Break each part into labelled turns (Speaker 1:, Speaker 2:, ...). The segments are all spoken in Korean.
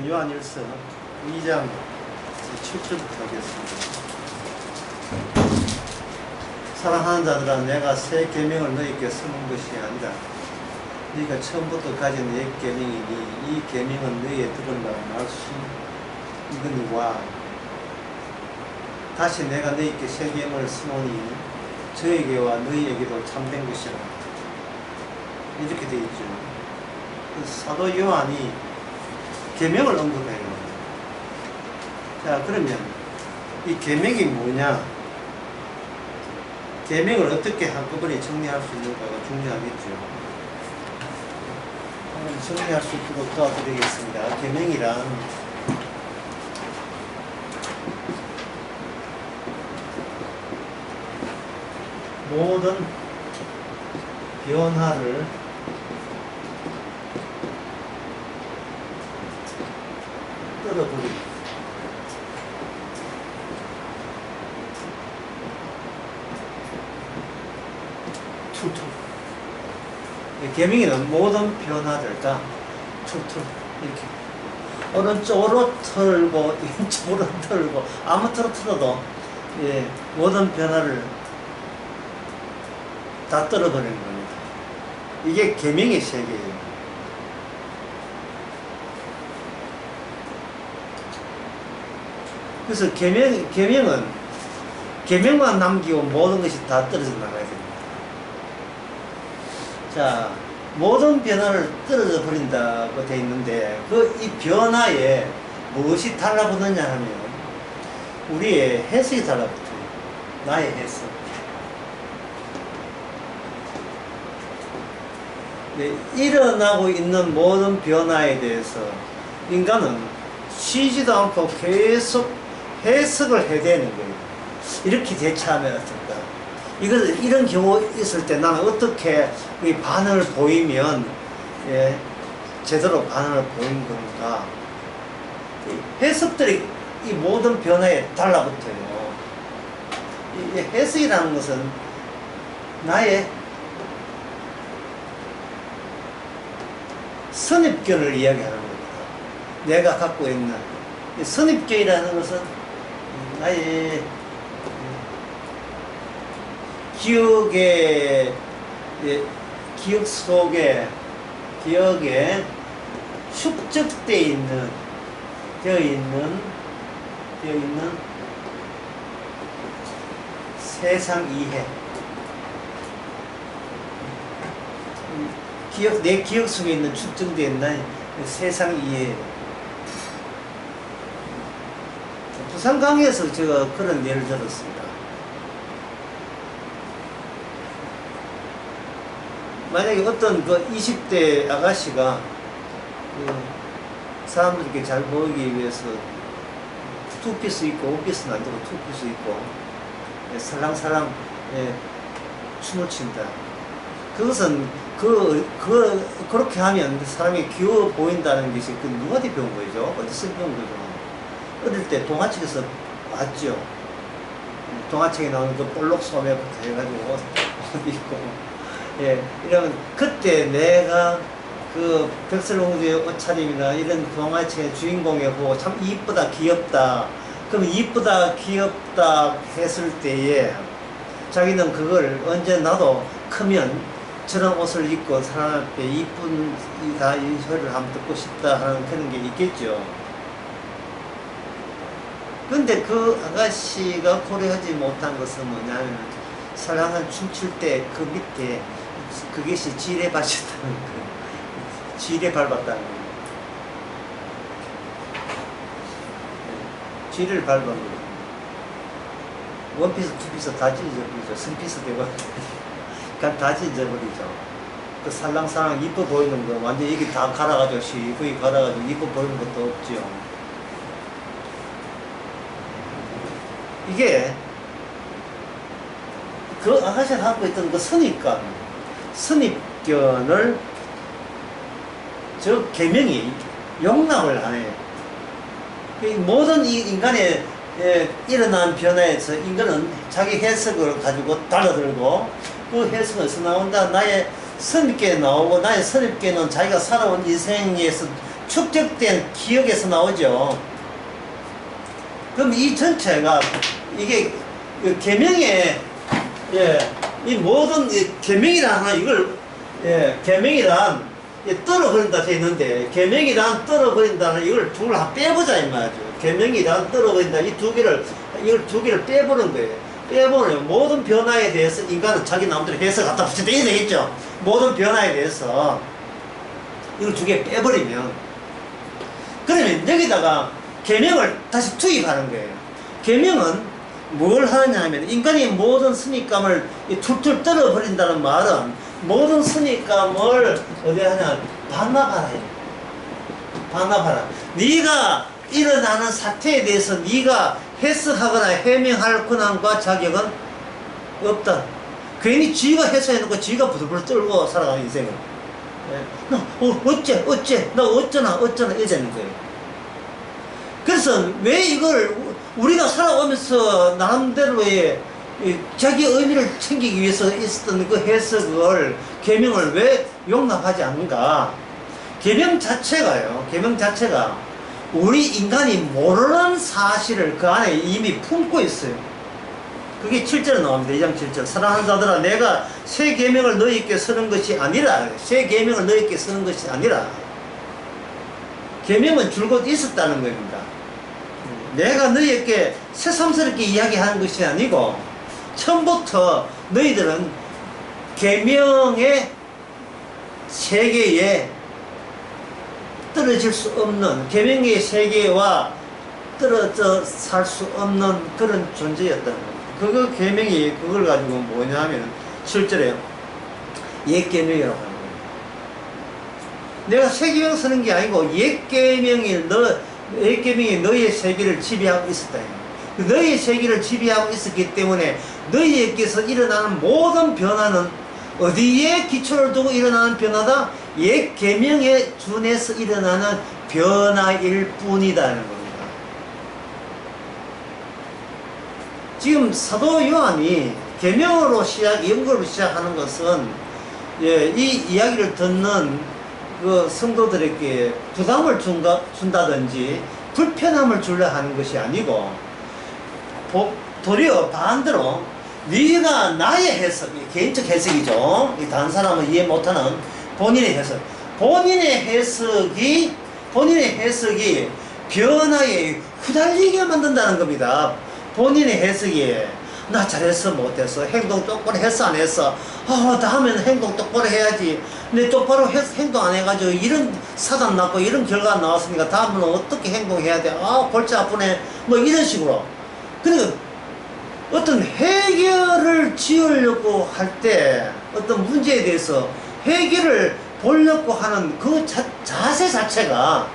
Speaker 1: 요한일서 2장 7절부터 하겠습니다. 사랑하는 자들아, 내가 새 계명을 너희에게 쓰는 것이 아니라 너희가 처음부터 가진 옛 계명이니 이 계명은 너희의 들은 바와 말씀 이거니와 다시 내가 너희에게 새 계명을 쓰노니 저에게와 너희에게도 참된 것이라. 이렇게 되어 있죠. 사도 요한이 계명을 언급해요. 자, 그러면 이 계명이 뭐냐? 계명을 어떻게 한꺼번에 정리할 수 있는가가 중요하겠죠. 한번 정리할 수 있도록 도와드리겠습니다. 계명이란 모든 변화를 떨어버리고 툴툴. 계명에는 모든 변화들 다 툴툴 이렇게 오른쪽으로 틀고 왼쪽으로 틀고 아무쪼록 틀어도 모든 변화를 다 떨어버리는 겁니다. 이게 계명의 세계예요. 그래서 계명만 남기고 모든 것이 다 떨어져 나가야 됩니다. 자, 모든 변화를 떨어져 버린다고 되어 있는데 이 변화에 무엇이 달라붙느냐 하면 우리의 해석이 달라붙어요. 나의 해석. 일어나고 있는 모든 변화에 대해서 인간은 쉬지도 않고 계속 해석을 해야 되는 거예요. 이렇게 대처하면 어떨까? 이런 경우 있을 때 나는 어떻게 반응을 보이면 제대로 반응을 보이는 건가? 해석들이 이 모든 변화에 달라붙어요. 이 해석이라는 것은 나의 선입견을 이야기하는 겁니다. 내가 갖고 있는 선입견이라는 것은 나의 기억에 축적되어 있는 되어 있는 세상 이해, 내 기억 속에 있는 축적되어 있는 세상 이해. 부산 강의에서 제가 그런 예를 들었습니다. 만약에 어떤 20대 아가씨가 사람들에게 잘 보이기 위해서 투피스 입고, 원피스는 안 되고 투피스 입고 살랑살랑 춤을 춘다. 그것은 그렇게 하면 사람이 귀여워 보인다는 것이 누구한테 배운 거죠? 어디서 배운 거죠? 어릴 때 동화책에서 봤죠. 동화책에 나오는 볼록 소매부터 해가지고 옷 입고 이러면 그때 내가 백설공주의 옷차림이나 이런 동화책의 주인공에 보고 참 이쁘다 귀엽다. 그럼 이쁘다 귀엽다 했을 때에 자기는 그걸 언제 나도 크면 저런 옷을 입고 사람 앞에 이쁜이다 이 소리를 한번 듣고 싶다 하는 그런 게 있겠죠. 근데 그 아가씨가 고려하지 못한 것은 뭐냐면 사랑은 춤출 때 그 밑에 그것이 지뢰 밟았다는 거예요. 지뢰 밟았다는 거예요. 지뢰를 밟은 거예요. 원피스, 투피스 다 찢어버리죠. 승피스 되고 다 찢어버리죠. 그 살랑살랑 이뻐 보이는 거 완전 여기 다 갈아가지고 시부이 갈아가지고 이뻐 보이는 것도 없죠. 이게 그 아가씨가 갖고 있던 그 선입견을 저 계명이 용납을 안 해요. 모든 이 인간의 일어난 변화에서 인간은 자기 해석을 가지고 달라들고 그 해석에서 나온다 나의 선입견이 나오고 나의 선입견은 자기가 살아온 인생에서 축적된 기억에서 나오죠. 그럼 이 전체가 이게 그 계명에 이 모든 계명이란 하나 이걸 계명이란 떨어버린다 돼 있는데 계명이란 떨어버린다는 이걸 두 개를 한 빼보자 이 말이죠. 계명이란 떨어버린다 이 두 개를 이걸 두 개를 빼보는 거예요. 빼보면 모든 변화에 대해서 인간은 자기 나름대로 해석 갖다 붙여야 되겠죠. 모든 변화에 대해서 이걸 두 개 빼버리면 그러면 여기다가 계명을 다시 투입하는 거예요. 계명은 뭘 하느냐 하면 인간이 모든 선입감을 툴툴 떨어버린다는 말은 모든 선입감을 어디 하냐 반납하라 해요. 반납하라. 네가 일어나는 사태에 대해서 네가 해석하거나 해명할 권한과 자격은 없다. 괜히 지가 해석해놓고 지가 부들부들 떨고 살아가는 인생은 나 어째 나 어쩌나 이러는 거예요. 그래서 왜 이걸 우리가 살아오면서 나름대로의 자기 의미를 챙기기 위해서 있었던 그 해석을 계명을 왜 용납하지 않는가? 계명 자체가요. 계명 자체가 우리 인간이 모르는 사실을 그 안에 이미 품고 있어요. 그게 7절에 나옵니다. 2장 7절. 사랑하는 자들아 내가 새 계명을 너희에게 쓰는 것이 아니라 새 계명을 너희에게 쓰는 것이 아니라 계명은 줄곧 있었다는 겁니다. 내가 너희에게 새삼스럽게 이야기하는 것이 아니고 처음부터 너희들은 계명의 세계에 떨어질 수 없는 계명의 세계와 떨어져 살 수 없는 그런 존재였다는 겁니다. 그 계명이 그걸 가지고 뭐냐 하면 7절에 옛 계명이라고 하는 거예요. 내가 새 계명 쓰는 게 아니고 옛 계명이 너희의 세계를 지배하고 있었다. 너희의 세계를 지배하고 있었기 때문에 너희에게서 일어나는 모든 변화는 어디에 기초를 두고 일어나는 변화다? 옛 계명에 준해서 일어나는 변화일 뿐이다는 겁니다. 지금 사도 요한이 계명으로 연구를 시작하는 것은 이 이야기를 듣는 그 성도들에게 부담을 준다든지 불편함을 주려 하는 것이 아니고 도리어 반대로 네가 나의 해석, 개인적 해석이죠. 다른 사람은 이해 못하는 본인의 해석. 본인의 해석이 변화에 휘달리게 만든다는 겁니다. 본인의 해석이 나 잘했어 못했어 행동 똑바로 했어 안 했어 다음에는 행동 똑바로 해야지 근데 똑바로 행동 안 해가지고 이런 사단 났고 이런 결과가 나왔으니까 다음은 어떻게 행동해야 돼 골치 아프네 뭐 이런 식으로 그러니까 어떤 해결을 지으려고 할 때 어떤 문제에 대해서 해결을 보려고 하는 그 자세 자체가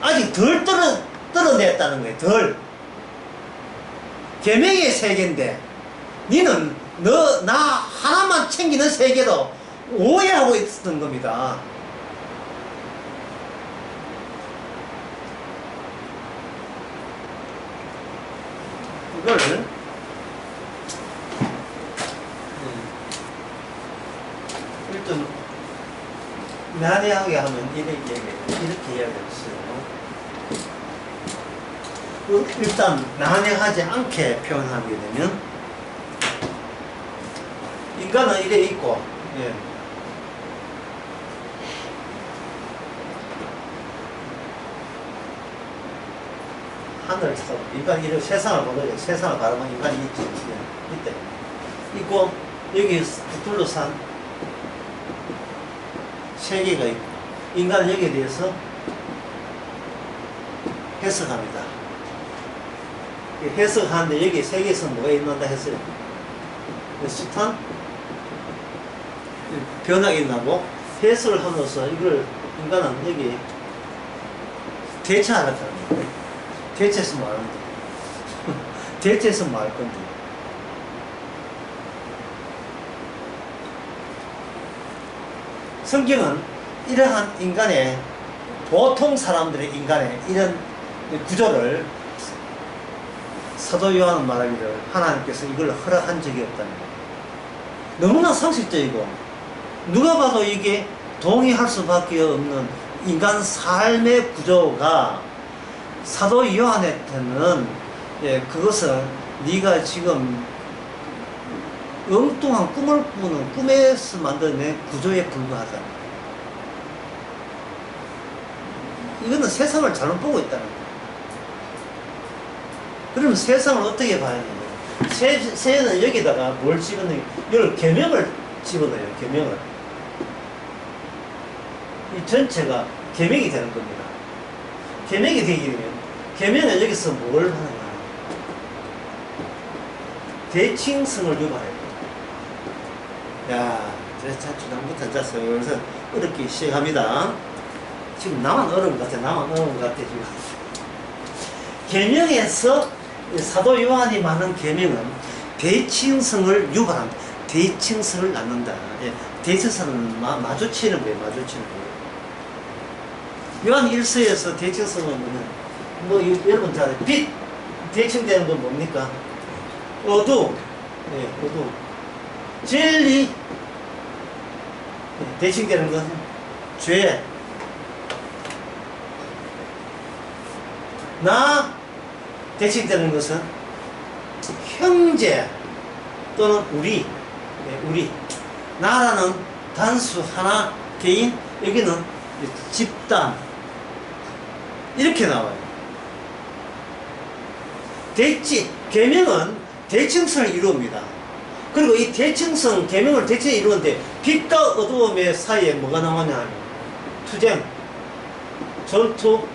Speaker 1: 아직 덜 떨어냈다는 거예요. 덜 계명의 세계인데 니는 나 하나만 챙기는 세계로 오해하고 있었던 겁니다. 이걸 일단 난해하게 하면 이렇게 이야기했어요. 일단 난해하지 않게 표현하게 되면 인간은 이래 있고 하늘에서 인간이 이렇게 세상을 보거든요. 세상을 바라보면 인간이 있지. 이때 있고 여기 둘러싼 세계가 있고 인간은 여기에 대해서 해석합니다. 해석하는데 여기 세계에서 뭐가 있는다 했어요. 숱한 변화가 있나고 해석을 함으로써 이걸 인간은 여기 대처하라는 거예요. 대체해서 뭐 하는 거예요. 대체해서 뭐 할 건데. 성경은 이러한 인간의 보통 사람들의 인간의 이런 구조를 사도 요한은 말하기를 하나님께서 이걸 허락한 적이 없다는 거예요. 너무나 상식적이고 누가 봐도 이게 동의할 수밖에 없는 인간 삶의 구조가 사도 요한한테는 그것은 네가 지금 엉뚱한 꿈을 꾸는 꿈에서 만들어낸 구조에 불과하다. 이거는 세상을 잘못 보고 있다는 거예요. 그러면 세상을 어떻게 봐야 되냐? 새는 여기다가 뭘 집어넣어요? 이걸 계명을 집어넣어요. 계명을. 이 전체가 계명이 되는 겁니다. 계명이 되기 되면 계명은 여기서 뭘 하느냐? 대칭성을 유발해요. 야, 자, 주당부터 잤어요. 그래서 어렵게 시작합니다. 지금 나만 어려운 것 같아. 나만 어려운 것 같아, 지금. 계명에서 사도 요한이 말하는 계명은 대칭성을 유발한다. 대칭성을 낳는다. 대칭성은 마주치는 거예요. 마주치는 거예요. 요한 1서에서 대칭성은 뭐냐? 여러분 잘 빛 대칭되는 건 뭡니까? 어두, 어두. 진리 대칭되는 것은 죄. 나 대칭되는 것은 형제 또는 우리. 우리. 나라는 단수 하나 개인, 여기는 집단. 이렇게 나와요. 계명은 대칭성을 이루옵니다. 그리고 이 대칭성, 계명을 대칭해 이루는데 빛과 어두움의 사이에 뭐가 나오냐 하면 투쟁, 전투,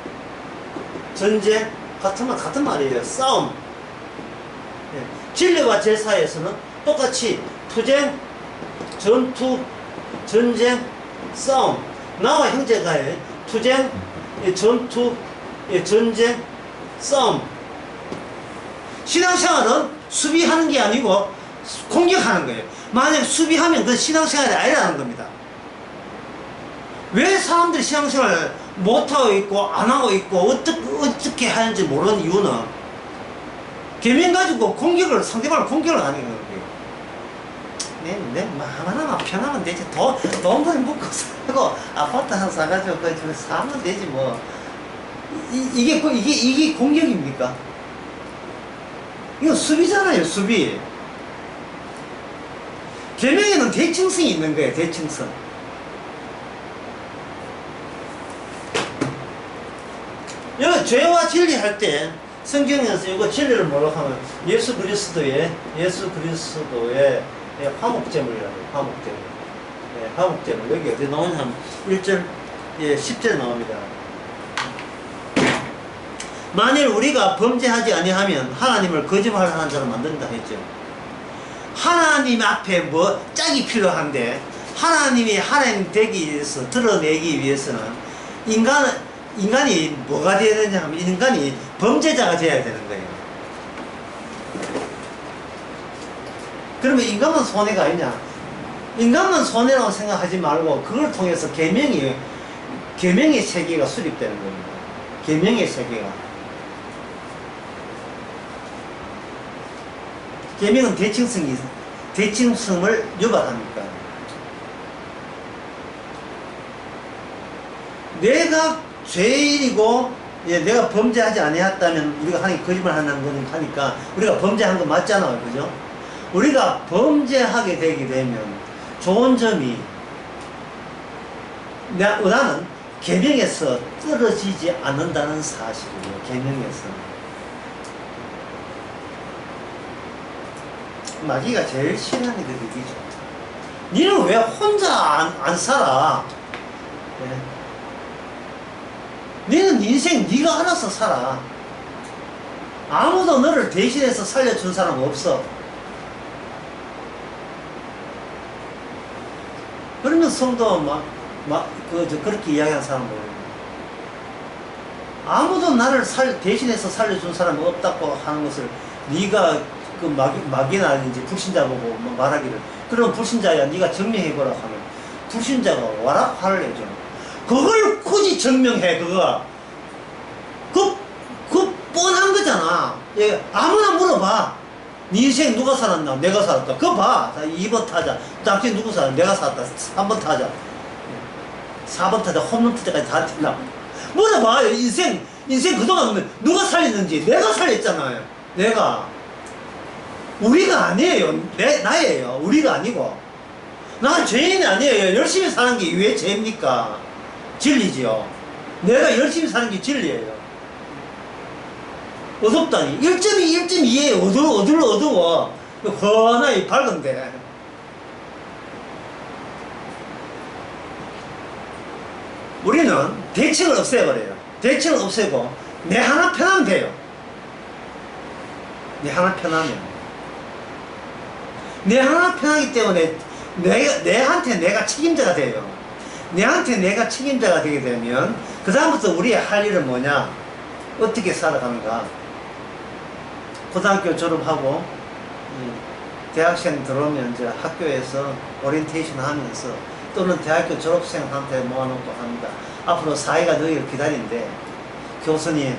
Speaker 1: 전쟁, 같은 말이에요. 싸움. 진리와 죄 사이에서는 똑같이 투쟁, 전투, 전쟁, 싸움. 나와 형제가의 투쟁, 전투, 전쟁, 싸움. 신앙생활은 수비하는 게 아니고 공격하는 거예요. 만약 수비하면 그건 신앙생활이 아니라는 겁니다. 왜 사람들이 신앙생활을 못하고 있고 안하고 있고 어떻게 하는지 모르는 이유는 계명 가지고 상대방을 공격을 하는 거예요. 하나만 편하면 되지. 돈을 먹고 살고 아파트 하나 사가지고 그 사면 되지 뭐. 이게 공격입니까? 이거 수비잖아요. 수비. 계명에는 대칭성이 있는 거예요. 대칭성. 여기 죄와 진리 할 때 성경에서 이거 진리를 뭐라고 하면 예수 그리스도의 화목제물이라고 해요. 화목제물. 화목제물. 여기 어디 나오냐 하면 1절, 10절 나옵니다. 만일 우리가 범죄하지 아니하면 하나님을 거짓말하는 자로 만든다 했죠. 하나님 앞에 뭐 짝이 필요한데 하나님이 하나님 되기 위해서 드러내기 위해서는 인간이 뭐가 되어야 되냐 하면 인간이 범죄자가 되어야 되는 거예요. 그러면 인간만 손해가 아니냐? 인간만 손해라고 생각하지 말고 그걸 통해서 계명의 세계가 수립되는 겁니다. 계명의 세계가. 계명은 대칭성을 유발합니까? 내가 죄인이고 내가 범죄하지 아니했다면 우리가 하나님 거짓말하는 거는 하니까 우리가 범죄한 거 맞잖아요. 그죠? 우리가 범죄하게 되게 되면 좋은 점이 나는 계명에서 떨어지지 않는다는 사실이에요. 계명에서. 마귀가 제일 싫어하는 게 그기죠. 니는 왜 혼자 안 살아? 니는 인생 니가 알아서 살아. 아무도 너를 대신해서 살려준 사람 없어. 그러면 성도 그렇게 이야기하는 사람 모르겠네. 아무도 나를 대신해서 살려준 사람 없다고 하는 것을 네가 그 마귀나 이제 불신자 보고 말하기를, 그럼 불신자야 네가 증명해보라 하면 불신자가 와라 화를 내죠. 그걸 굳이 증명해. 그 뻔한 거잖아. 아무나 물어봐. 네 인생 누가 살았나? 내가 살았다. 그거 봐. 2번 타자. 당신 누구 살았나? 내가 살았다. 3번 타자. 4번 타자 홈런 칠 때까지 다 뛰려고. 물어봐요. 인생 그동안 누가 살렸는지. 내가 살렸잖아요. 내가. 우리가 아니에요. 나예요. 우리가 아니고. 난 죄인이 아니에요. 열심히 사는 게 왜 죄입니까? 진리지요. 내가 열심히 사는 게 진리예요. 어둡다니. 1.2, 1.2에 어두워. 훤하게 밝은데. 우리는 대칭을 없애버려요. 대칭을 없애고 내 하나 편하면 돼요. 내 하나 편하면. 내 하나 편하기 때문에 내한테 내가 책임자가 돼요. 내한테 내가 책임자가 되게 되면 그 다음부터 우리의 할 일은 뭐냐? 어떻게 살아가는가? 고등학교 졸업하고 대학생 들어오면 이제 학교에서 오리엔테이션 하면서 또는 대학교 졸업생한테 모아놓고 합니다. 앞으로 사회가 너희를 기다리는데 교수님,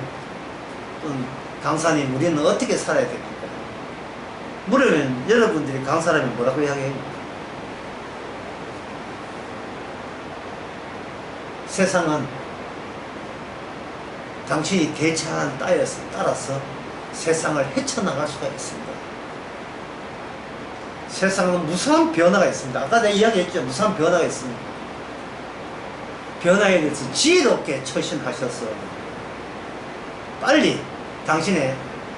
Speaker 1: 강사님, 우리는 어떻게 살아야 됩니까? 물으면 여러분들이 강사라면 뭐라고 이야기해요? 세상은 당신이 대처하는 따라서 세상을 헤쳐나갈 수가 있습니다. 세상은 무수한 변화가 있습니다. 아까 내가 이야기했죠. 무수한 변화가 있습니다. 변화에 대해서 지혜롭게 처신하셔서 빨리 당신의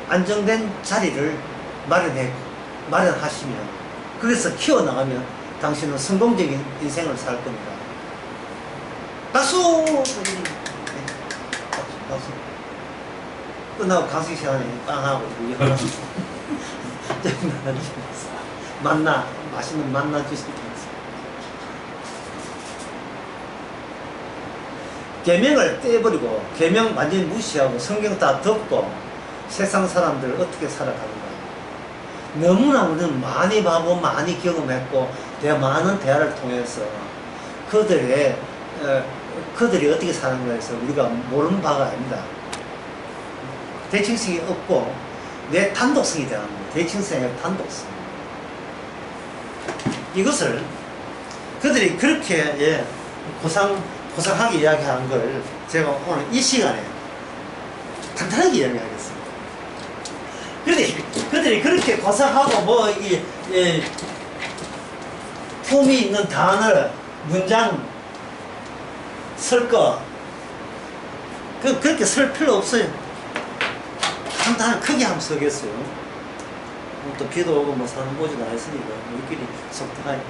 Speaker 1: 안정된 자리를 마련하시면, 그래서 키워나가면 당신은 성공적인 인생을 살 겁니다. 박수! 박수. 끝나고 강식 시간에 빵하고 맛있는 만나 주시면 계명을 떼버리고 계명 완전히 무시하고 성경 다 덮고 세상 사람들 어떻게 살아가는가. 너무나 우리는 많이 봐고 많이 경험했고 많은 대화를 통해서 그들이 어떻게 사는가에 서 우리가 모르는 바가 아닙니다. 대칭성이 없고 내 단독성이 대한 거예요. 대칭성의 단독성. 이것을 그들이 그렇게 고상하게 이야기하는 걸 제가 오늘 이 시간에 간단하게 이야기하겠습니다. 그들이 그렇게 고상하고 품이 있는 단어, 문장 쓸 거 그렇게 쓸 필요 없어요. 간단한 크게 한번 쓰겠어요. 또 비도 오고 사는 보지도 않았으니까 우리끼리 속닥하니.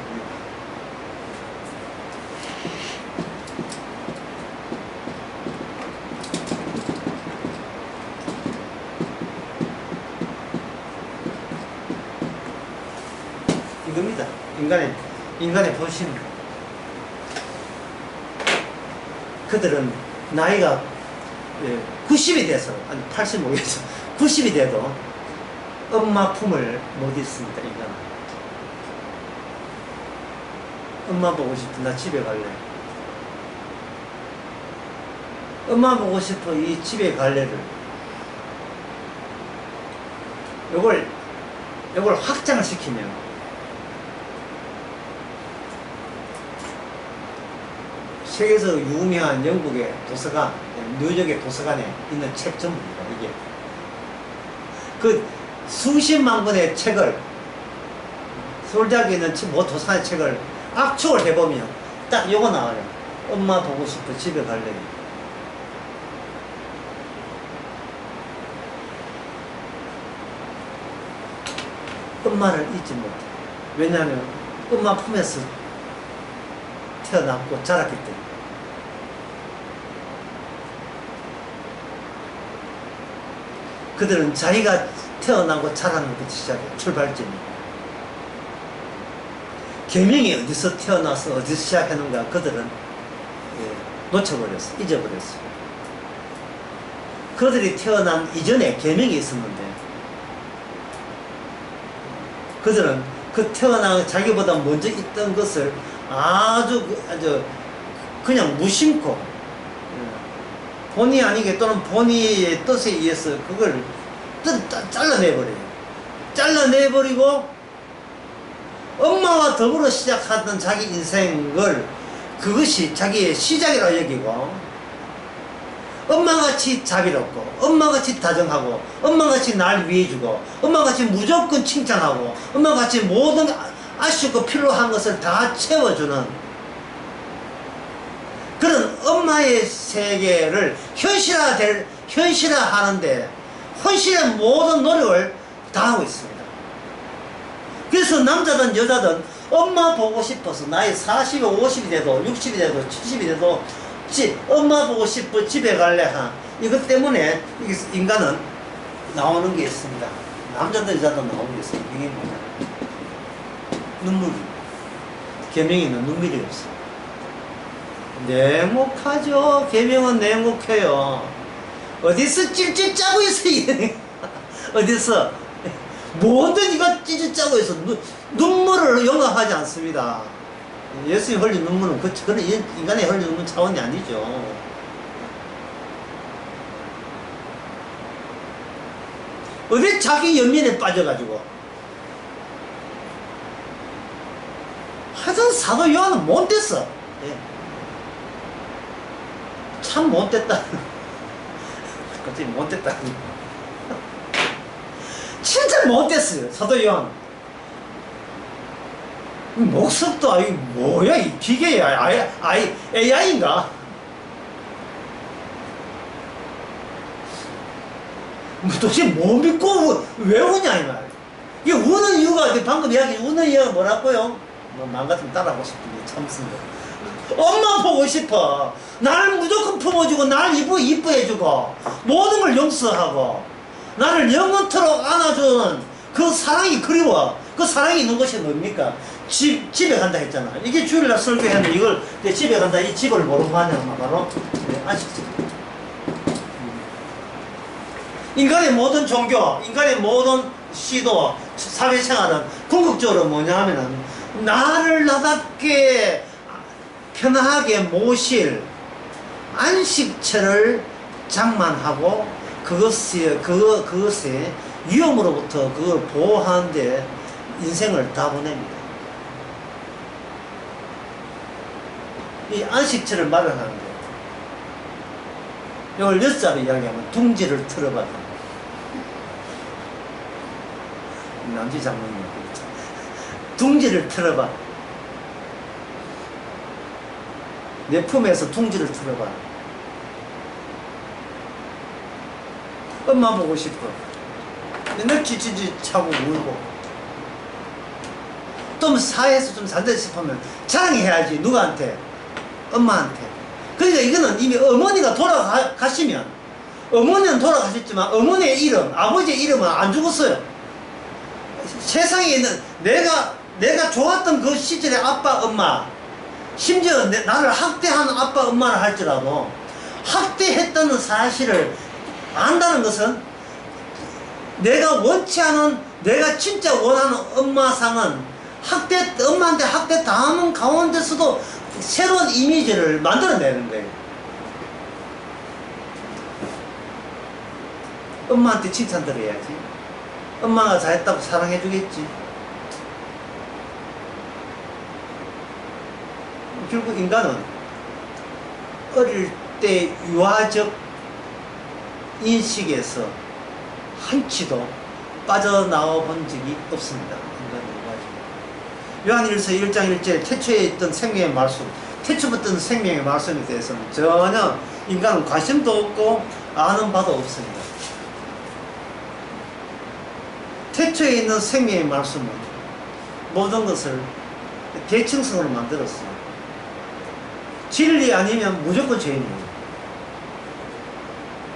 Speaker 1: 이겁니다. 인간의 본심. 그들은 나이가 90이 돼서, 아니 80 모르겠어. 90이 돼도 엄마 품을 못 잊습니다. 인간은. 엄마 보고 싶어. 나 집에 갈래. 엄마 보고 싶어. 이 집에 갈래를 요걸 확장을 시키면 세계에서 유명한 영국의 도서관, 뉴욕의 도서관에 있는 책 전부입니다. 이게 그 수십만 권의 책을, 서울대학에 있는 모 도서관의 책을 압축을 해보면 딱 요거 나와요. 엄마 보고 싶어. 집에 갈래. 엄마를 잊지 못해. 왜냐하면 엄마 품에서 태어났고 자랐기 때문에. 그들은 자기가 태어나고 자라는 것부터 시작해요. 출발점이. 계명이 어디서 태어나서 어디서 시작하는가 그들은 놓쳐버렸어. 잊어버렸어. 그들이 태어난 이전에 계명이 있었는데 그들은 그 태어난 자기보다 먼저 있던 것을 아주 그냥 무심코 본의 아니게 또는 본의의 뜻에 의해서 그걸 잘라내버려요. 잘라내버리고 엄마와 더불어 시작하던 자기 인생을 그것이 자기의 시작이라고 여기고, 엄마같이 자비롭고, 엄마같이 다정하고, 엄마같이 날 위해주고, 엄마같이 무조건 칭찬하고, 엄마같이 모든 아쉽고 필요한 것을 다 채워주는 그런 엄마의 세계를 현실화하는데 혼신의 모든 노력을 다하고 있습니다. 그래서 남자든 여자든 엄마 보고 싶어서 나이 40이 50이 돼도 60이 돼도 70이 돼도 엄마 보고 싶어 집에 갈래 한 이것 때문에 인간은 나오는 게 있습니다. 남자든 여자든 나오는 게 있습니다. 이게 뭐냐, 눈물이, 계명이는 눈물이 없어. 냉혹하죠. 계명은 냉혹해요. 어디서 찔찔 짜고 있어 어디서 모든 이가 찔찔 짜고 있어. 눈물을 용납하지 않습니다. 예수님 흘린 눈물은 그런 인간의 흘린 눈물 차원이 아니죠. 어디 자기 연민에 빠져가지고. 하여튼 사도 요한은 못됐어. 예. 참 못됐다. 갑자기 못됐다. 진짜 못됐어요, 사도 요한. 목석도 아니 뭐야, 이 기계야, AI인가? 도대체 뭐 믿고 왜 우냐 이 말. 이게 우는 이유가, 방금 이야기 우는 이유가 뭐라고요? 뭐 맘 같으면 따라하고 싶은데 참습니다. 엄마 보고 싶어. 나를 무조건 품어주고 나를 이뻐해주고 모든 걸 용서하고 나를 영원토록 안아주는 그 사랑이 그리워. 그 사랑이 있는 것이 뭡니까? 집에 간다 했잖아. 이게 주일날 설교했는데 이걸 집에 간다, 이 집을 모르고 하냐 바로 안식집. 인간의 모든 종교, 인간의 모든 시도, 사회생활은 궁극적으로 뭐냐 하면은 나를 나답게 편하게 모실 안식처를 장만하고 그것의 위험으로부터 그걸 보호하는데 인생을 다 보냅니다. 이 안식처를 마련하는데 이걸 여자로 이야기하면 둥지를 틀어봐. 남지 장모님 둥지를 틀어봐. 내 품에서 둥지를 틀어봐. 엄마 보고 싶어. 맨날 찌찌찌 차고 울고. 좀 사회에서 좀 살다 싶으면 자랑해야지. 누구한테? 엄마한테. 그러니까 이거는 이미 어머니가 돌아가시면, 어머니는 돌아가셨지만 어머니의 이름, 아버지의 이름은 안 죽었어요. 세상에 있는 내가 좋았던 그 시절의 아빠, 엄마, 심지어 나를 학대한 아빠, 엄마를 할지라도 학대했다는 사실을 안다는 것은 내가 원치 않은, 내가 진짜 원하는 엄마상은 엄마한테 학대 당하는 가운데서도 새로운 이미지를 만들어내는 거예요. 엄마한테 칭찬 들어야지. 엄마가 잘했다고 사랑해주겠지. 결국 인간은 어릴 때 유아적 인식에서 한치도 빠져나와 본 적이 없습니다. 요한일서 1장 1절 태초에 있던 생명의 말씀, 태초부터 생명의 말씀에 대해서는 전혀 인간은 관심도 없고 아는 바도 없습니다. 태초에 있는 생명의 말씀은 모든 것을 대칭성으로 만들었어요. 진리 아니면 무조건 죄인이에요.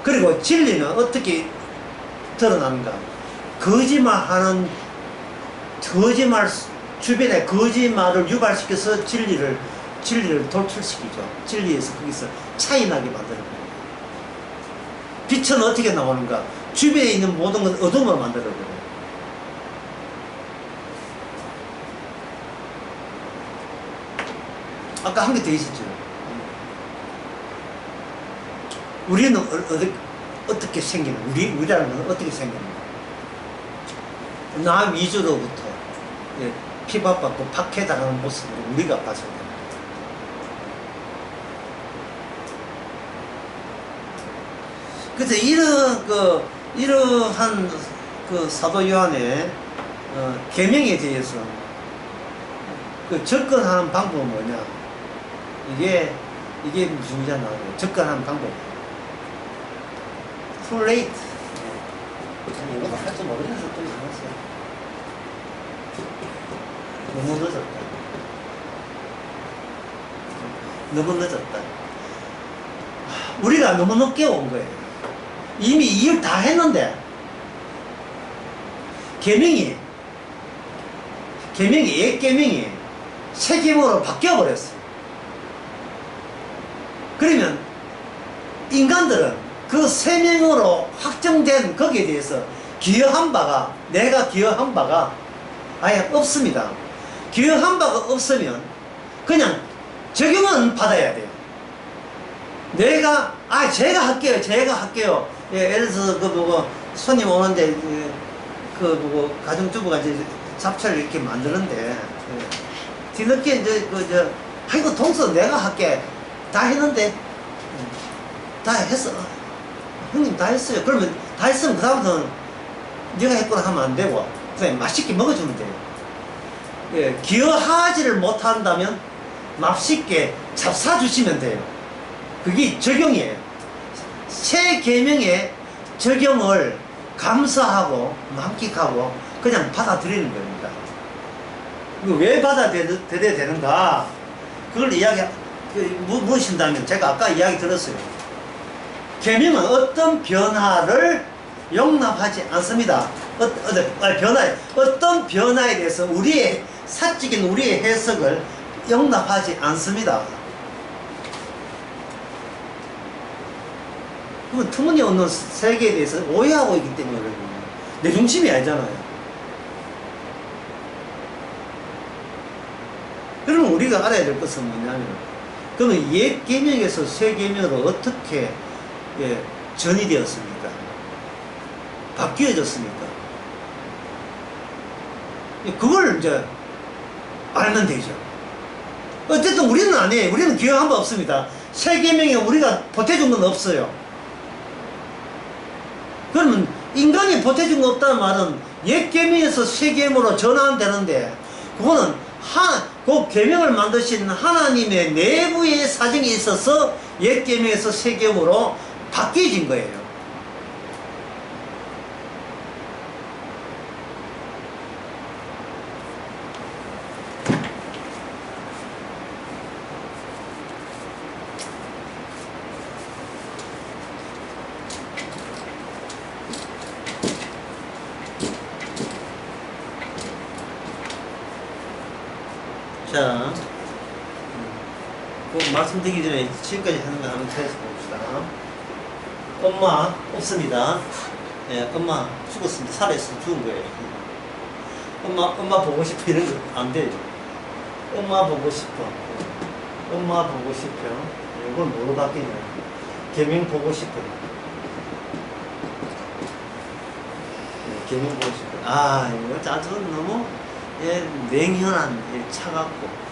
Speaker 1: 그리고 진리는 어떻게 드러나는가? 주변에 거짓말을 유발시켜서 진리를 돌출시키죠. 진리에서 거기서 차이나게 만드는 거예요. 빛은 어떻게 나오는가? 주변에 있는 모든 건 어둠으로 만드는 거예요. 아까 한 개 더 있었죠. 우리는 어떻게 생기는, 우리라는 건 어떻게 생기는가? 나 위주로부터 피박받고 박해당하는 모습으로 우리가 봐서는 그래서 이러한 그 사도 요한의 계명에 대해서 그 접근하는 방법은 뭐냐? 이게 무슨 의자 나와요? 접근하는 방법. Too late. 이것도 할 줄 모르면서 또 이상했어요. 너무 늦었다. 너무 늦었다. 우리가 너무 늦게 온 거예요. 이미 이 일 다 했는데 계명이 옛 계명이 새 계명으로 바뀌어 버렸어요. 그러면 인간들은 그 새 명으로 확정된 거기에 대해서 기여한 바가, 내가 기여한 바가 아예 없습니다. 기여한 바가 없으면 그냥 적용은 받아야 돼요. 내가 제가 할게요. 예, 예를 들어서 손님 오는데 가정주부가 이제 잡채를 이렇게 만드는데 뒤늦게 이제 아이고 동서 내가 할게 다 했는데 다 했어. 형님 다 했어요. 그러면 다 했으면 그다음부터는 네가 했구나 하면 안 되고 그냥 맛있게 먹어주면 돼요. 예, 기여하지를 못한다면 맛있게 잡사주시면 돼요. 그게 적용이에요. 새 계명의 적용을 감사하고 만끽하고 그냥 받아들이는 겁니다. 왜 받아들여야 되는가? 그걸 무엇인다면 제가 아까 이야기 들었어요. 계명은 어떤 변화를 용납하지 않습니다. 어떤 변화에 대해서 사적인 우리의 해석을 용납하지 않습니다. 그러면 터무니없는 세계에 대해서 오해하고 있기 때문에 그래요. 내 중심이 아니잖아요. 그러면 우리가 알아야 될 것은 뭐냐면, 그러면 옛 계명에서 새 계명으로 어떻게 전이 되었습니까? 바뀌어졌습니까? 그걸 이제 알면 되죠. 어쨌든 우리는 아니에요. 우리는 기여한 바 없습니다. 새 계명에 우리가 보태준 건 없어요. 그러면 인간이 보태준 거 없다는 말은 옛 계명에서 새 계명으로 전환되는데, 그거는 그 계명을 만드신 하나님의 내부의 사정이 있어서 옛 계명에서 새 계명으로 바뀌어진 거예요. 자, 말씀드리기 전에 지금까지 하는 거 한번 찾아서 봅시다. 엄마 없습니다. 예, 엄마 죽었습니다. 살아있어 죽은 거예요. 엄마 보고 싶어 이런 거 안 돼요. 엄마 보고 싶어. 엄마 보고 싶어. 이걸 뭐로 바뀌냐? 계명 보고 싶어. 계명 보고 싶어. 이거 짜증 너무 냉혈한 차갑고.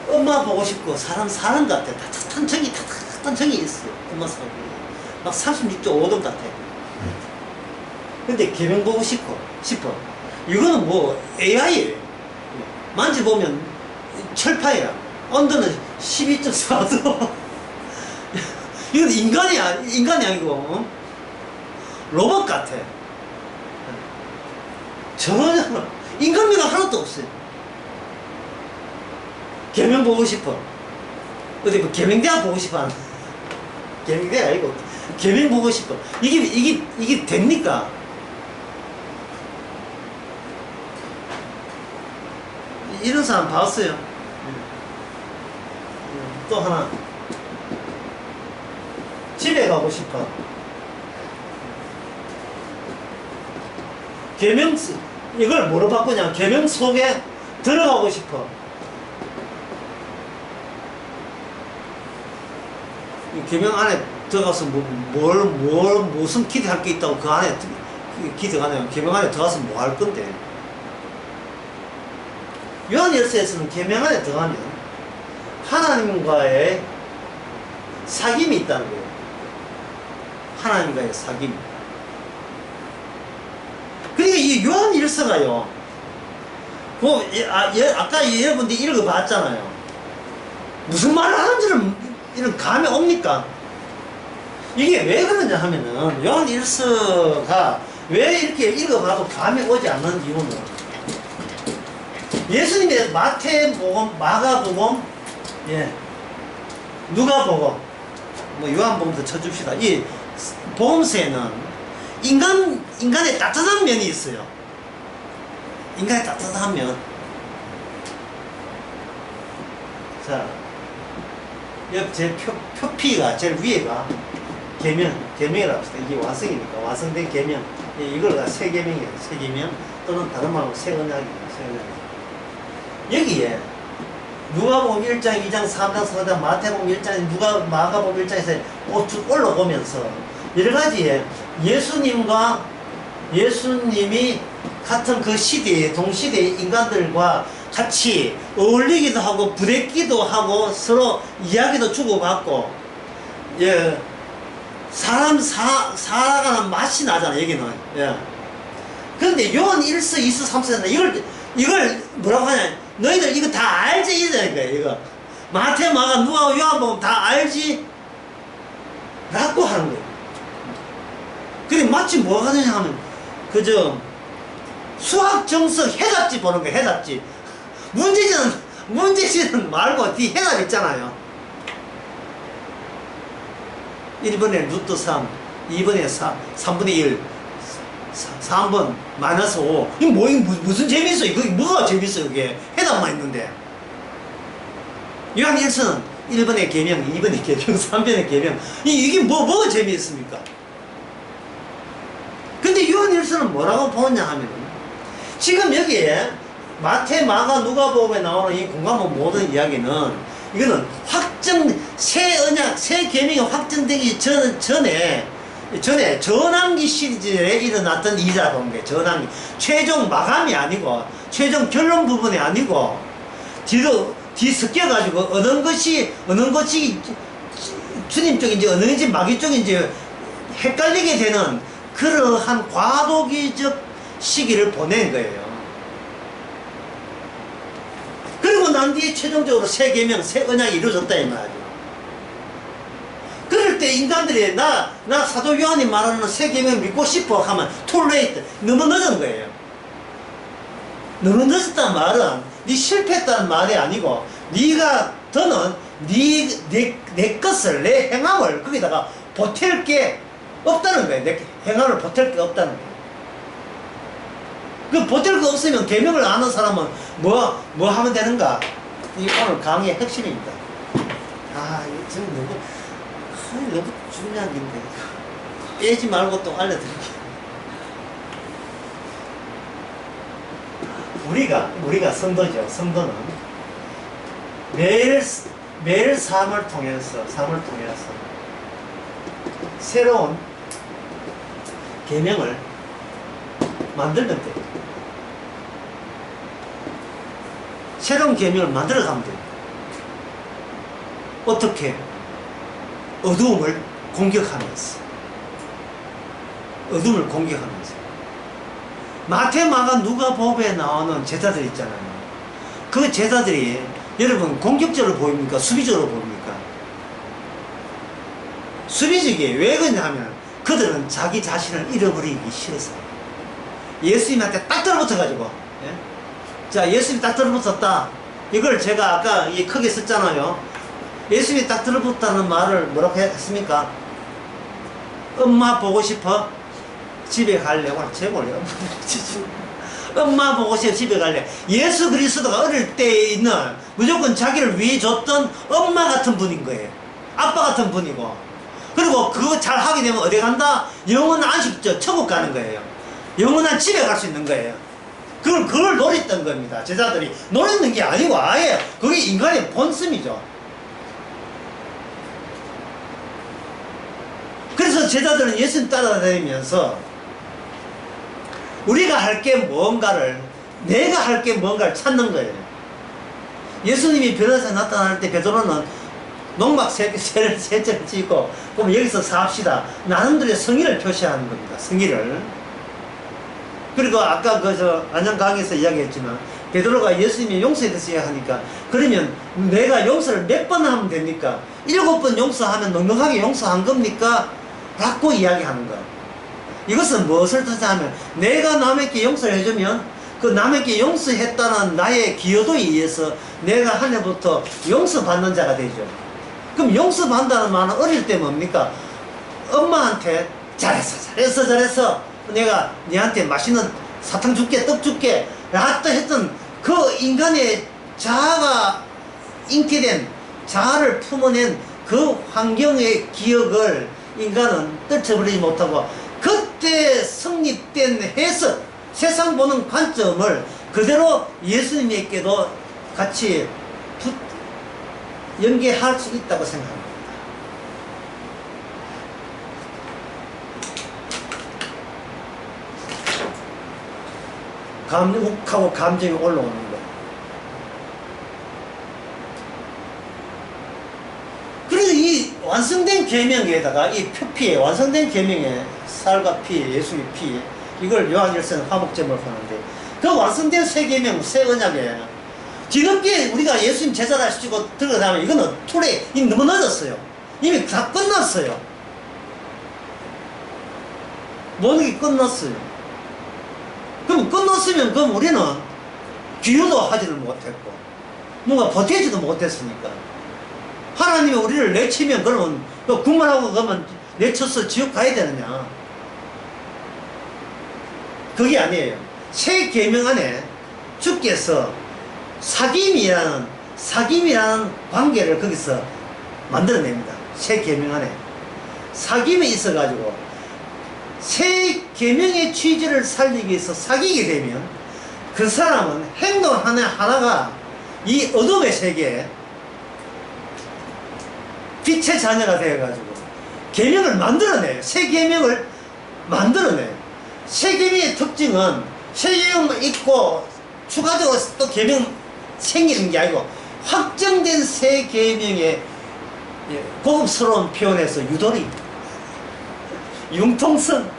Speaker 1: 엄마 보고 싶고 사람 같아. 따뜻한 정이 있어. 엄마 사람 막 36.5도 같아. 근데 계명 보고 싶어. 이거는 뭐 AI예요. 만져보면 철파야. 온도는 12.4도. 이건 인간이 아니고 로봇 같아. 전혀 인간미가 하나도 없어요. 계명 보고 싶어. 어디 그 계명대학 보고 싶어. 계명대 아니고 계명 보고 싶어. 이게 됩니까? 이런 사람 봤어요. 또 하나. 집에 가고 싶어. 계명, 이걸 뭐로 바꾸냐? 계명 속에 들어가고 싶어. 계명 안에 들어가서 무슨 기대할 게 있다고 그 안에 기대가 아니라 계명 안에 들어가서 뭐 할 건데. 요한일서에서는 계명 안에 들어가면 하나님과의 사귐이 있다는 거예요. 하나님과의 사귐. 그러니까 이 요한 일서가요, 아까 여러분들이 읽어봤잖아요. 무슨 말을 하는지는 이런 감이 옵니까? 이게 왜 그러냐 하면은, 요한 일서가 왜 이렇게 읽어봐도 감이 오지 않는 이유는, 예수님의 마태복음, 마가복음, 누가복음, 뭐 요한복음도 쳐줍시다. 이 복음서에는 인간의 따뜻한 면이 있어요. 인간의 따뜻한 면. 자, 제 표피가 제일 위에가 계명이라고 합시다. 이게 완성이니까 완성된 계명. 이걸 새 계명이에요. 새 계명 또는 다른 말로 새 언약이에요. 새 언약. 여기에 누가복음 1장, 2장, 3장, 4장, 마태복음 1장, 마가복음 1장에서 쭉 올라오면서 여러 가지의 예수님이 같은 그 시대에, 동시대의 인간들과 같이 어울리기도 하고 부대끼기도 하고 서로 이야기도 주고받고, 사람 살아가는 맛이 나잖아, 여기는. 그런데 요한 1서, 2서, 3서는 이걸 뭐라고 하냐, 너희들 이거 다 알지? 이러니까 이거 마태, 마가, 누가, 요한복음 다 알지? 라고 하는 거예요. 근데 마치 뭐가 되냐 하면 그저 수학 정석 해답지 보는 거예요. 해답지. 문제지는 말고 뒤 해답 있잖아요. 1번에 루트 3, 2번에 3분의 1, 3번 마이너스 5. 이거 무슨 재밌어? 이거 뭐가 재밌어? 이게 해답만 있는데. 요한 1서는 1번의 계명, 2번의 계명, 3번의 계명. 이게 뭐가 재미있습니까? 근데 요한 1서는 뭐라고 보느냐 하면, 지금 여기에 마태, 마가, 누가복음에 나오는 이 공감한 모든 이야기는, 이거는 새 언약, 새 계명이 확정되기 전에 전환기 시리즈에 일어났던 일이라 본 거예요. 전환기. 최종 마감이 아니고, 최종 결론 부분이 아니고, 뒤 섞여가지고, 어느 것이 주님 쪽인지, 어느 것이 마귀 쪽인지 헷갈리게 되는 그러한 과도기적 시기를 보낸 거예요. 그리고 난 뒤에 최종적으로 새 계명, 새 언약이 이루어졌다 이 말이죠. 그럴 때 인간들이 나 사도 요한이 말하는 새 계명 믿고 싶어 하면 too late, 너무 늦은 거예요. 너무 늦었다는 말은 네 실패했다는 말이 아니고, 너는 내 것을, 내 행함을 거기다가 보탤 게 없다는 거예요. 내 행함을 보탤 게 없다는 거예요. 그 보탤 거 없으면 계명을 아는 사람은 뭐 하면 되는가? 이 오늘 강의의 핵심입니다. 이거 지금 너무 중요한 건데 빼지 말고 또 알려드릴게요. 우리가 성도죠. 성도는 매일 삶을 통해서 새로운 계명을 만들면 돼요. 새로운 계명을 만들어가면 돼요. 어떻게? 어두움을 공격하면서. 마태, 마가, 누가복음에 나오는 제자들 있잖아요. 그 제자들이 여러분 공격적으로 보입니까? 수비적으로 보입니까? 수비적이에요. 왜 그러냐면 그들은 자기 자신을 잃어버리기 싫어서. 예수님한테 딱 들어붙어가지고, 자, 예수님이 딱 들어붙었다. 이걸 제가 아까 크게 썼잖아요. 예수님이 딱 들어붙다는 말을 뭐라고 했습니까? 엄마 보고 싶어? 집에 갈래? 제목이요. 엄마 보고 싶어? 집에 갈래? 예수 그리스도가 어릴 때 있는 무조건 자기를 위해 줬던 엄마 같은 분인 거예요. 아빠 같은 분이고. 그리고 그거 잘 하게 되면 어디 간다? 영원한 안식처, 천국 가는 거예요. 영원한 집에 갈 수 있는 거예요. 그걸 노렸던 겁니다. 제자들이 노렸는 게 아니고 아예 그게 인간의 본성이죠. 그래서 제자들은 예수님 따라다니면서 우리가 할 게 뭔가를, 내가 할 게 뭔가를 찾는 거예요. 예수님이 변화에서 나타날 때 베드로는 농막 세 절 짓고 그럼 여기서 삽시다. 나름대로의 성의를 표시하는 겁니다. 성의를. 그리고 아까 안양 강의에서 이야기했지만 베드로가 예수님의 용서에 대해서 이야기하니까 그러면 내가 용서를 몇 번 하면 됩니까? 7번 용서하면 넉넉하게 용서한 겁니까? 라고 이야기하는 거. 이것은 무엇을 뜻하면 내가 남에게 용서를 해주면 그 남에게 용서했다는 나의 기여도에 의해서 내가 하늘부터 용서받는 자가 되죠. 그럼 용서받는다는 말은 어릴 때 뭡니까? 엄마한테 잘했어 내가 니한테 맛있는 사탕 줄게 떡 줄게 라또 했던 그 인간의 자아가 잉태된 자아를 품어낸 그 환경의 기억을 인간은 떨쳐버리지 못하고 그때 성립된 해석 세상 보는 관점을 그대로 예수님에게도 같이 연계할 수 있다고 생각합니다. 욱하고 감정이 올라오는 거. 그래서 이 완성된 계명에다가 이 표피에 완성된 계명에 살과 피, 예수의 피 이걸 요한일서는 화목제목을 하는데 그 완성된 새 계명, 새 언약에 뒤늦게 우리가 예수님 제자라 시키고 들어가면 이거는 툴에 이미 너무 늦었어요. 이미 다 끝났어요. 모든 게 끝났어요. 그럼 끝났으면 그럼 우리는 기여도 하지를 못했고 뭔가 버티지도 못했으니까 하나님이 우리를 내치면 그러면 그만하고 그러면 내쳐서 지옥 가야 되느냐? 그게 아니에요. 새 계명 안에 주께서 사귐이라는 관계를 거기서 만들어냅니다. 새 계명 안에 사귐이 있어가지고 새 계명의 취지를 살리기 위해서 사귀게 되면 그 사람은 행동 하나가 이 어둠의 세계에 빛의 자녀가 되어가지고 계명을 만들어내요. 새 계명을 만들어내요. 새 계명의 특징은 새 계명만 있고 추가적으로 또 계명 생기는 게 아니고 확정된 새 계명의 고급스러운 표현에서 유도리, 융통성.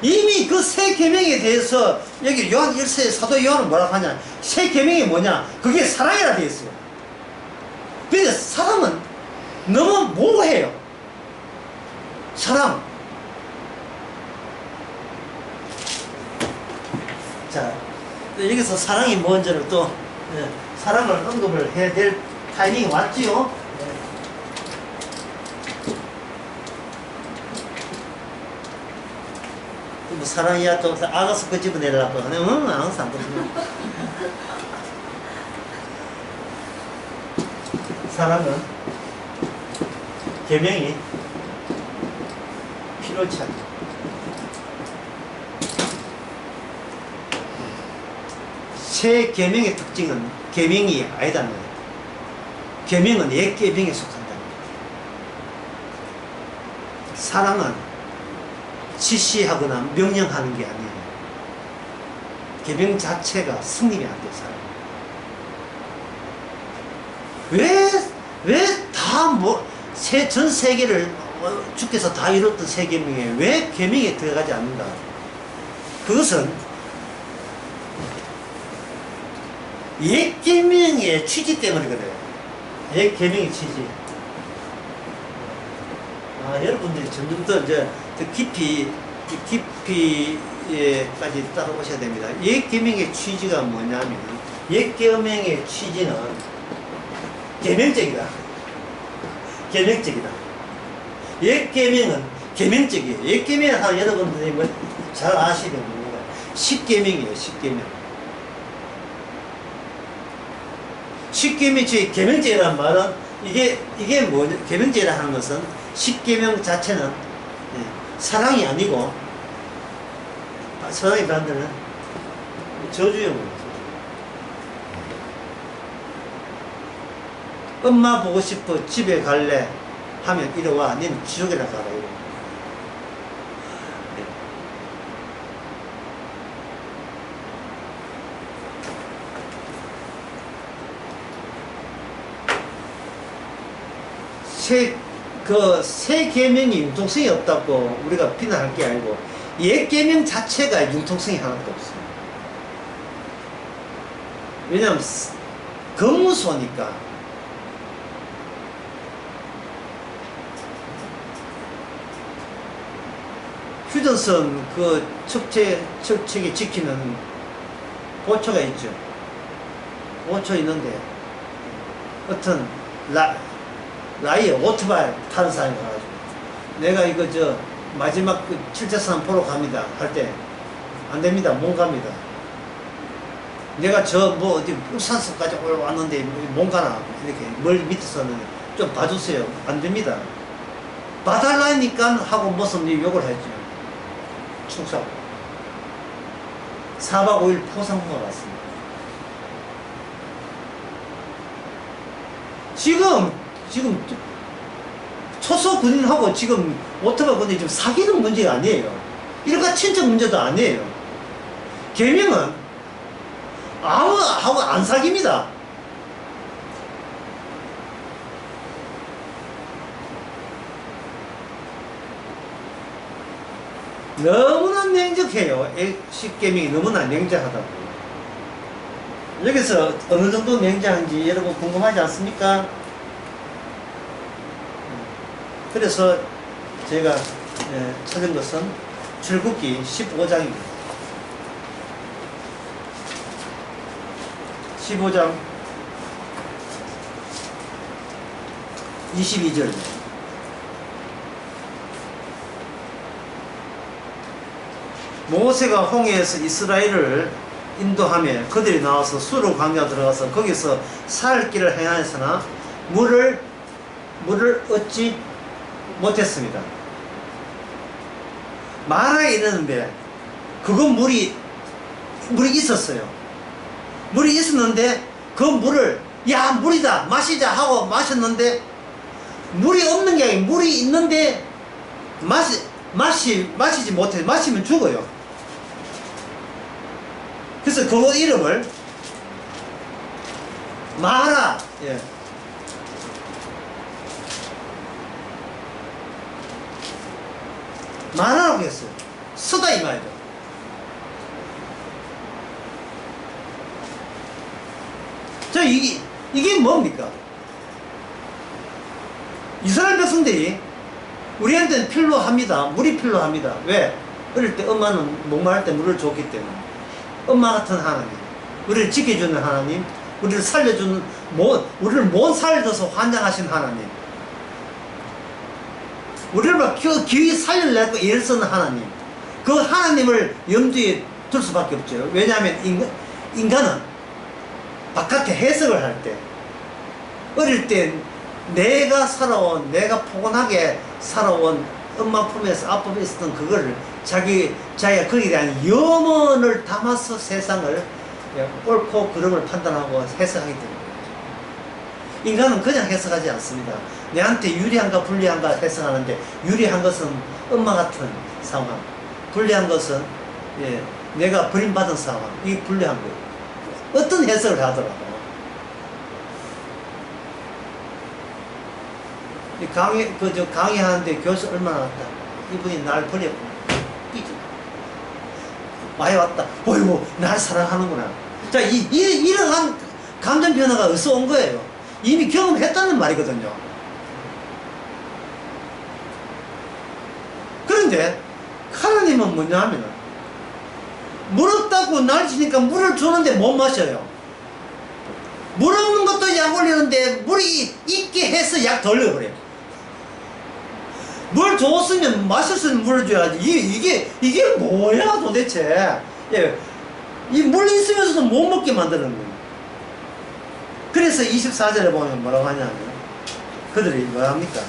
Speaker 1: 이미 그 새 계명에 대해서 여기 요한 1서에 사도 요한은 뭐라고 하냐? 새 계명이 뭐냐? 그게 사랑이라 되어 있어요. 근데 사랑은 너무 모호해요. 사랑. 자, 여기서 사랑이 뭔지를 또 사랑을 언급을 해야 될 타이밍이 왔지요. 뭐 사랑이야 또 아가서 그 집어 내려고 하네. 항상 그러네. 사랑은 계명이 필요치 않다. 새 계명의 특징은 계명이 아니다는 거예요. 계명은 옛 계명에 속한다는 거예요. 사랑은 지시하거나 명령하는 게 아니에요. 계명 자체가 성립이 안 돼요. 사랑. 왜 다 전 세계를 주께서 다 이뤘던 새 계명에 왜 계명에 들어가지 않는가? 그것은 옛 계명의 취지 때문에 그래요. 옛 계명의 취지. 여러분들이 점점 더 이제 더 깊이까지 따라오셔야 됩니다. 옛 계명의 취지가 뭐냐면 옛 계명의 취지는 계명적이다. 계명적이다. 옛 계명은 계명적이에요. 옛 계명을 하는 여러분들이 뭐 잘 아시는 겁니다. 십계명이에요. 십계명. 십계명의 계명제라는 말은 이게 뭐냐? 계명제라 하는 것은 십계명 자체는 사랑이 아니고 사랑의 반대는 저주형입니다. 엄마 보고 싶어 집에 갈래 하면 이리 와. 너는 지옥에나 가라. 새 계명이 융통성이 없다고 우리가 비난할 게 아니고 옛 계명 자체가 융통성이 하나도 없어요. 왜냐하면 검무소니까. 휴전선 그 척책에 지키는 보초가 있죠. 보초 있는데 어떤 라이에 오토바이 타는 사람이 가가지고 내가 이거 마지막 그 칠제산 보러 갑니다 할 때 안 됩니다. 못 갑니다. 내가 어디 울산서까지 올라왔는데 못 가나 이렇게 멀리 밑에서는 좀 봐주세요. 안 됩니다. 봐달라니까 하고 무슨 욕을 했죠. 충성 4박 5일 포상휴가 갔습니다. 지금 초소 군인하고 지금 오토바이 군인이 지금 사귀는 문제가 아니에요. 일가 친척 문제도 아니에요. 계명은 아무하고 안 사깁니다. 너무나 냉정해요. 십계명이 너무나 냉정하다고. 여기서 어느 정도 냉정한지 여러분 궁금하지 않습니까? 그래서 제가 찾은 것은 출국기 15장입니다. 15장 22절. 모세가 홍해에서 이스라엘을 인도하며 그들이 나와서 수르 광야 들어가서 거기서 살 길을 행하였으나 물을 얻지 못했습니다. 마라에 이르는데 그건 물이 있었어요. 물이 있었는데 그 물을 야 물이다 마시자 하고 마셨는데 물이 없는 게 아니고 물이 있는데 마시지 못해. 마시면 죽어요. 그래서 그 이름을 마라, 마라라고 했어요. 쓰다 이 말이죠. 자, 이게 뭡니까? 이스라엘 백성들이 우리한테는 필요합니다. 물이 필요합니다. 왜? 어릴 때 엄마는 목마를 때 물을 줬기 때문에. 엄마 같은 하나님, 우리를 지켜주는 하나님, 우리를 살려주는, 우리를 못 살려서 환장하신 하나님, 우리를 막 기위 살려내고 애를 쓰는 하나님, 그 하나님을 염두에 둘 수밖에 없죠. 왜냐하면 인간은 바깥에 해석을 할 때, 어릴 때 내가 포근하게 살아온 엄마 품에서 아빠 품에 있었던 그거를 자기가 거기에 대한 염원을 담아서 세상을 옳고 그름을 판단하고 해석하게 되는 거죠. 인간은 그냥 해석하지 않습니다. 내한테 유리한가 불리한가 해석하는데, 유리한 것은 엄마 같은 상황, 불리한 것은 내가 버림받은 상황, 이게 불리한 거예요. 어떤 해석을 하더라도. 강의하는데 교수 얼마나 왔다. 이분이 날 버렸구나. 삐지. 많이 왔다. 어이구, 날 사랑하는구나. 자, 이러한 감정 변화가 어디서 온 거예요? 이미 경험했다는 말이거든요. 그런데, 하나님은 뭐냐 하면은, 물 없다고 날 치니까 물을 주는데 못 마셔요. 물 없는 것도 약 올리는데 물이 있게 해서 약 돌려버려요. 물 줬으면 마실 수 있는 물을 줘야지. 이게 뭐야 도대체. 이 물 있으면서도 못 먹게 만드는 거예요. 그래서 24절에 보면 뭐라고 하냐면, 그들이 뭐 합니까?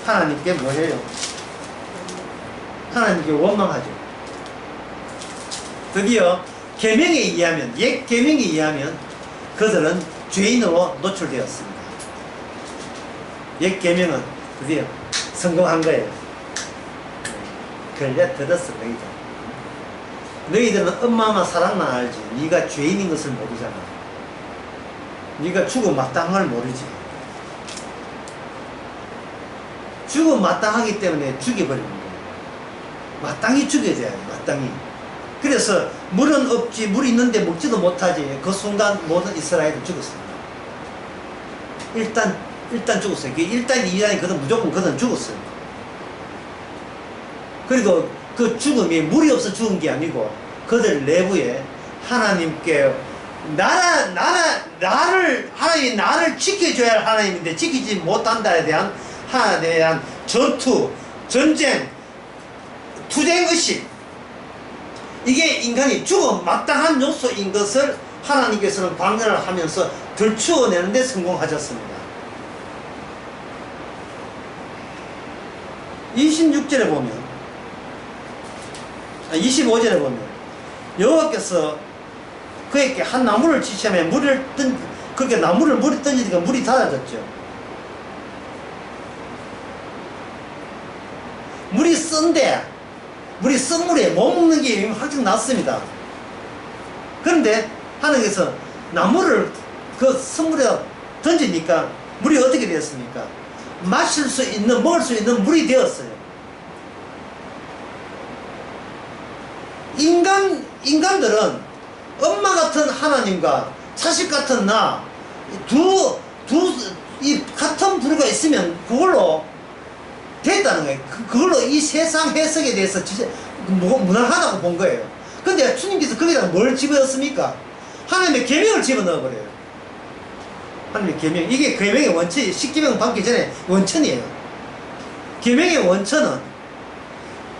Speaker 1: 하나님께 뭐 해요? 하나님께 원망하죠. 드디어 계명에 의하면, 옛 계명에 의하면 그들은 죄인으로 노출되었습니다. 옛 계명은 드디어 성공한 거예요. 걸려들었어. 너희들은 엄마만 사랑만 알지 네가 죄인인 것을 모르잖아. 네가 죽어 마땅한 걸 모르지. 죽음 마땅하기 때문에 죽여버리는 거예요. 마땅히 죽여줘야 돼요. 마땅히. 그래서 물은 없지, 물이 있는데 먹지도 못하지. 그 순간 모든 이스라엘은 죽었습니다. 일단 죽었어요. 1단, 2단이 그든 무조건 그든 죽었어요. 그리고 그 죽음이 물이 없어 죽은 게 아니고 그들 내부에 하나님께 하나님이 나를 지켜줘야 할 하나님인데 지키지 못한다에 대한 하나님에 대한 전투, 전쟁, 투쟁의식, 이게 인간이 죽음 마땅한 요소인 것을 하나님께서는 방면을 하면서 들추어내는 데 성공하셨습니다. 26절에 보면 25절에 보면 여호와께서 그에게 한 나무를 지시하며 그렇게 나무를 물에 던지니까 물이 닫아졌죠. 물이 쓴데 물이 쓴 물에 못 먹는 게 확정 났습니다. 그런데 하나님께서 나무를 그 쓴물에다 던지니까 물이 어떻게 되었습니까? 마실 수 있는, 먹을 수 있는 물이 되었어요. 인간들은 엄마 같은 하나님과 자식 같은 이 같은 부류가 있으면 그걸로 됐다는 거예요. 그걸로 이 세상 해석에 대해서 진짜 무난하다고 본 거예요. 근데 주님께서 거기다 뭘 집어넣습니까? 하나님의 계명을 집어넣어버려요. 하나님의 계명. 이게 계명의 원천이, 십계명 받기 전에 원천이에요. 계명의 원천은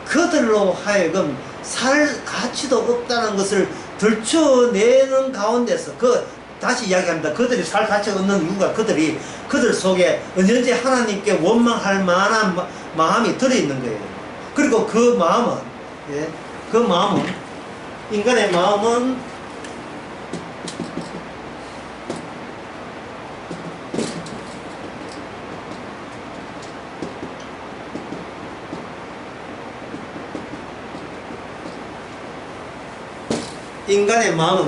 Speaker 1: 그들로 하여금 살 가치도 없다는 것을 들춰내는 가운데서, 다시 이야기합니다. 그들이 살 가치가 없는 이유가 그들 속에 언제든지 하나님께 원망할 만한 마음이 들어있는 거예요. 그리고 그 마음은, 인간의 마음은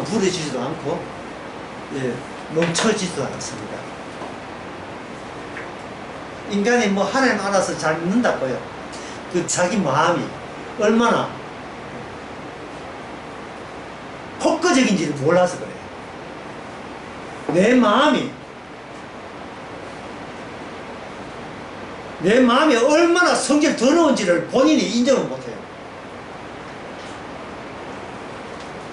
Speaker 1: 부러지지도 않고, 멈춰지지도 않습니다. 인간이 하나님 알아서 잘 믿는다고요. 자기 마음이 얼마나 폭거적인지를 몰라서 그래요. 내 마음이 얼마나 성질 더러운지를 본인이 인정을 못해요.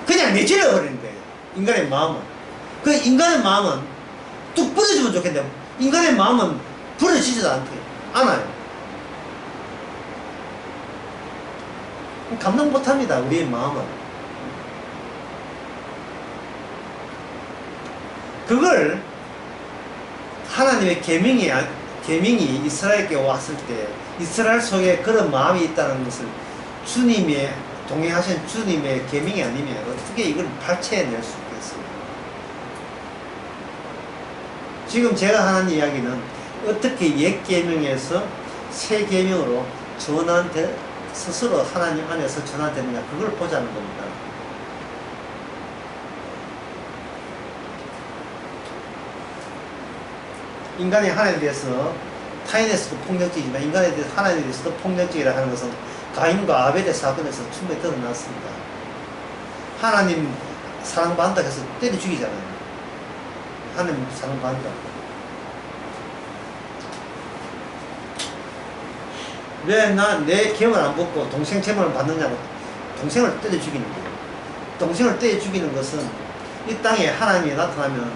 Speaker 1: 그냥 내질러 버리는 거예요. 인간의 마음은. 인간의 마음은 뚝 부러지면 좋겠는데, 인간의 마음은 부러지지도 않아요. 감당 못합니다. 우리의 마음은. 그걸 하나님의 계명이 이스라엘에게 왔을 때 이스라엘 속에 그런 마음이 있다는 것을 주님의 동행하신 주님의 계명이 아니면 어떻게 이걸 발췌해낼 수 있겠어요? 지금 제가 하는 이야기는 어떻게 옛 계명에서 새 계명으로 스스로 하나님 안에서 전환되느냐, 그걸 보자는 겁니다. 인간이 하나님에 대해서 타인에서도 폭력적이지만 인간에 대해서 하나님에 대해서도 폭력적이라 하는 것은 가인과 아벨의 사건에서 충분히 드러났습니다. 하나님 사랑받는다 해서 때려 죽이잖아요. 하나님 사랑받는다. 왜 내 계명을 안 받고 동생 제물을 받느냐고. 동생을 때려 죽이는 거예요. 동생을 때려 죽이는 것은 이 땅에 하나님이 나타나면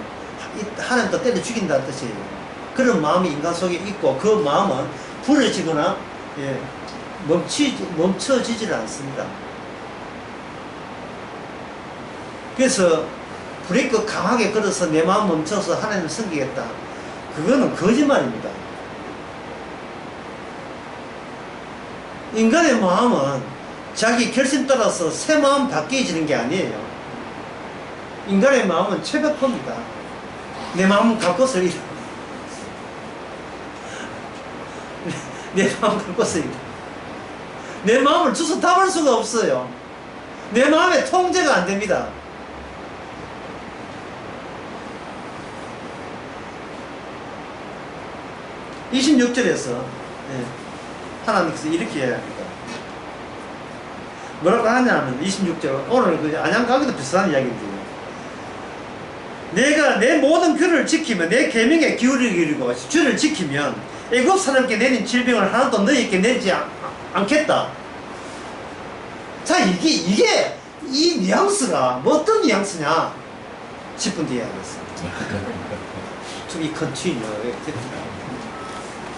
Speaker 1: 하나님도 때려 죽인다는 뜻이에요. 그런 마음이 인간 속에 있고 그 마음은 부러지거나 멈춰지질 않습니다. 그래서 브레이크 강하게 걸어서 내 마음 멈춰서 하나님을 섬기겠다, 그거는 거짓말입니다. 인간의 마음은 자기 결심 따라서 새 마음 바뀌어지는 게 아니에요. 인간의 마음은 최백호입니다. 내 마음 갖고서 내 마음 갖고서 내 마음을 주워 담을 수가 없어요. 내 마음에 통제가 안 됩니다. (26절에서) 예. 하나님께서 이렇게 이야기합니다. 뭐라고 하냐면 26절 오늘 그 안양 가기도 비슷한 이야기인데요. 내가 내 모든 규를 지키면 내 계명에 기울이고 규를 지키면 애굽 사람께 내린 질병을 하나도 너희에게 내리지 않겠다. 자 이게 이 뉘앙스가 뭐 어떤 뉘앙스냐 10분 뒤에 하겠습니다. To be continued.